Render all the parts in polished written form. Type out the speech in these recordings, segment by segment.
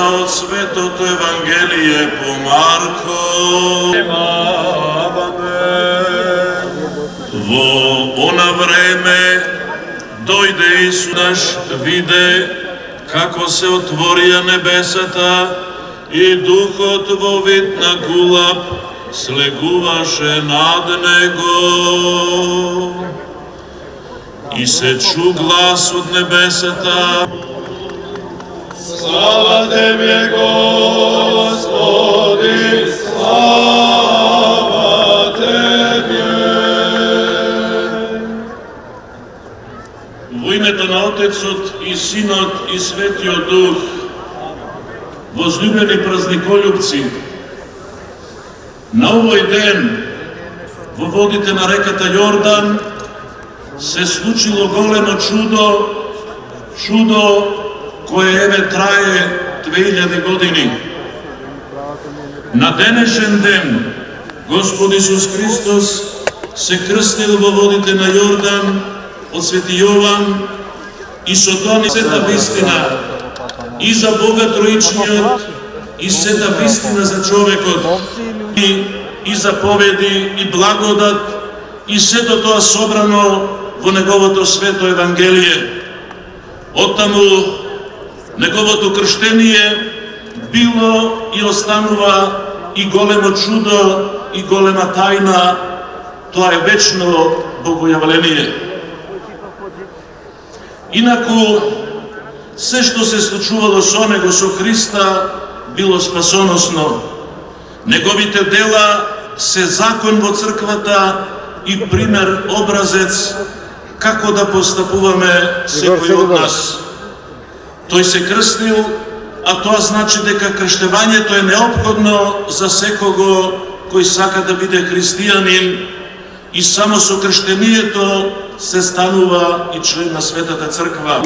od Svetото Евангелие по Марко. Во она време дојде Исус наш, виде како се отворија небесата и Духот во вид на гулаб слегуваше над него. И се чу глас од небесата: Слава Тебе, Господи, слава Тебе! Во името на Отецот и Синот и Светиот Дух, возлюбени празниколюбци, на овој ден во водите на реката Јордан се случило големо чудо кое еве трае 2000 години. На денешен ден Господ Исус Христос се крстил во водите на Јордан од Свети Јован и со тоа сета вистина и за Бога Троичниот и сета вистина за човекот и заповеди и благодат и сето тоа собрано во неговото свето Евангелие. Оттаму неговото крштение било и останува и големо чудо и голема тајна, тоа е вечно богојавление. Инаку, се што се случувало со него, со Христа, било спасоносно. Неговите дела се закон во црквата и пример, образец како да постапуваме секој од нас. Тој се крстил, а тоа значи дека крштевањето е неопходно за секого кој сака да биде христијанин и само со крштението се станува и член на Светата Црква.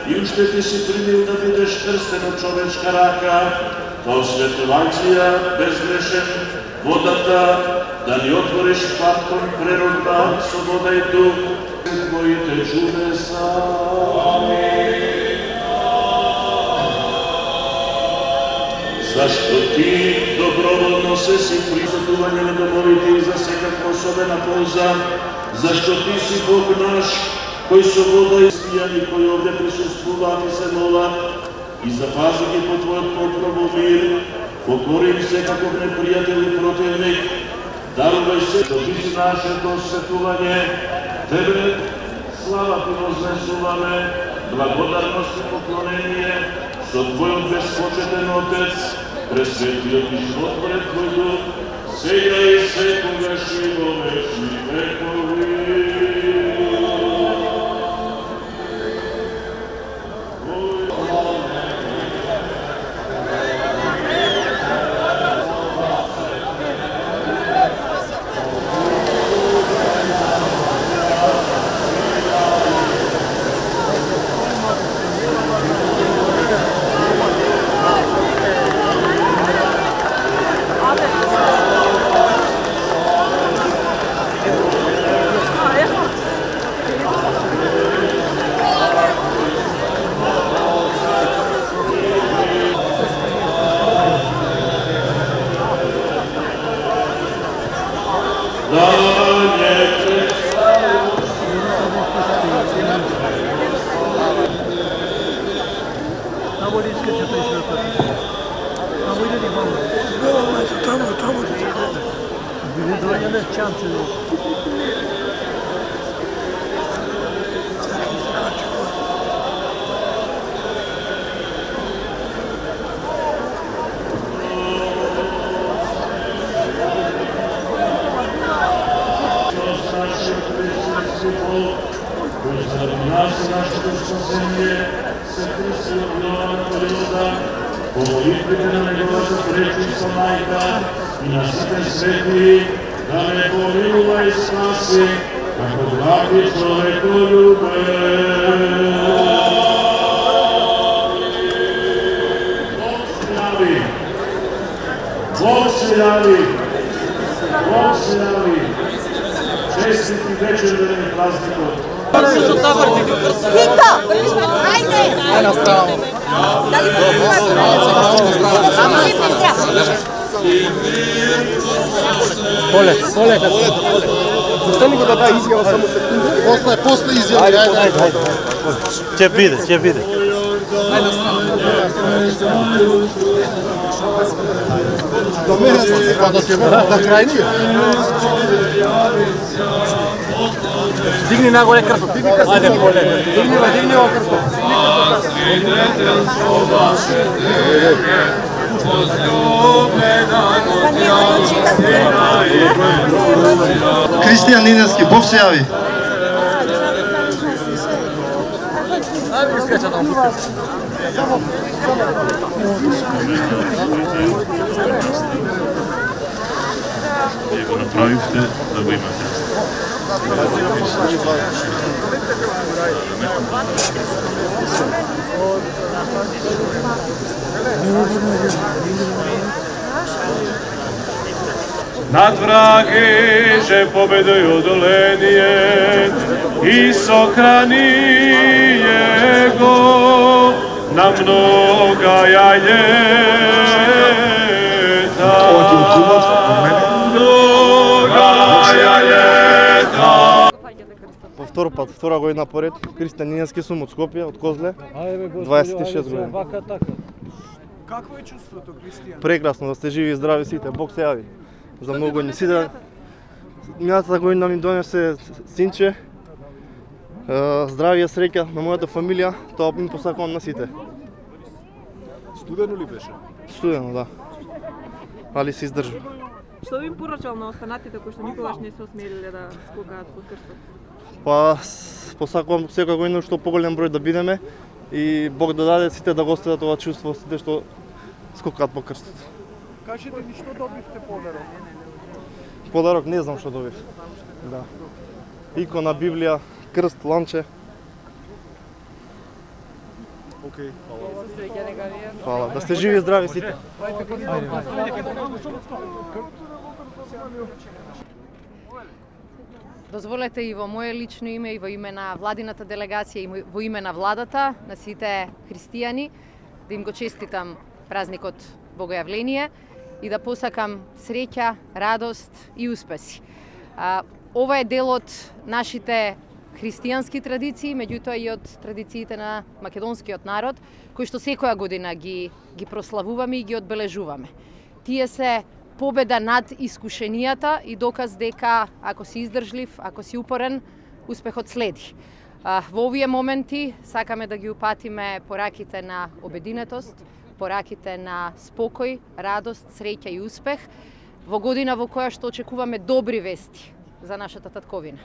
И уште ти си примил да бидеш крстен од човечка рака, тоа светувајќија безгрешен, водата, да ни отвориш пат кон преродба со вода и дух, твоите чудеса. Зашто ти доброволно се си присутување на домовите и за секаква особена полза, зашто ти си Бог наш, кој со вода и спијани, кој овде присуствуваат и се молат, и запази ги по Твојот покров мир, покори им секаков непријател и противник, дарувај се да биде нашето светување, Тебе слава Ти вознесуваме, благодарност и поклонение, со Твојот безпочетен Отец, пресветиот и животворен Твој Дух, сега и секогаш и во вечни векови. Нашето спасение се Христос обнова на Голгота, по молитвите на Неговата пречиста майка и на сите свети, да ме помилува и спаси, како благ човеколюбец. Бог се яви! Бог се яви! Честит и вечерен празникот! Вика! Айде! Една страна. Дали Полет. Защо не го даде изява само секунда? После изява. Айде. Ќе биде. Една страна. До мене да крайни. Дигни нагоре крстот. Айде, полет. Дигни го крстот. Християн Ниневски, Бог се яви. Вие го направихте да го имате. Над враги же победой одоление и сохрани Его на много яйца. По втор пат, втора година поред, Християн Ниневски сум од Скопје, од Козле, 26 години. Какво е чувството, Християн? Прекрасно, да сте живи и здрави сите, Бог се јави. За многу години. Сите, минатата година ми донесе синче, здравие, среќа на мојата фамилија, тоа ми посакувам на сите. Студено ли беше? Студено, да. Али се издржа. Што би им порачал на останатите кои што никогаш не се осмелиле да скокаат под крстот? Па посакувам секоја година што поголем број да бидеме и Бог да даде сите да го остават ова чувство, сите што скокаат по крстот. Кажете ми што добивте подарок? Подарок не знам што добив. Да. Икона, Библија, крст, ланче. Океј, фала. Фала. Да сте живи и здрави сите. Дозволете и во мое лично име и во име на владината делегација и во име на владата, на сите христијани, да им го честитам празникот Богојавление и да посакам среќа, радост и успеси. Ова е дел од нашите христијански традиции, меѓутоа и од традициите на македонскиот народ, кои што секоја година ги прославуваме и ги одбележуваме. Тие се победа над искушенијата и доказ дека ако си издржлив, ако си упорен, успехот следи. Во овие моменти сакаме да ги упатиме пораките на обединетост, пораките на спокој, радост, среќа и успех во година во која што очекуваме добри вести за нашата татковина.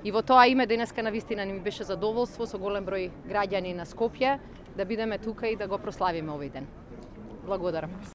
И во тоа име денеска навистина ни ми беше задоволство со голем број граѓани на Скопје да бидеме тука и да го прославиме овој ден. Благодарам.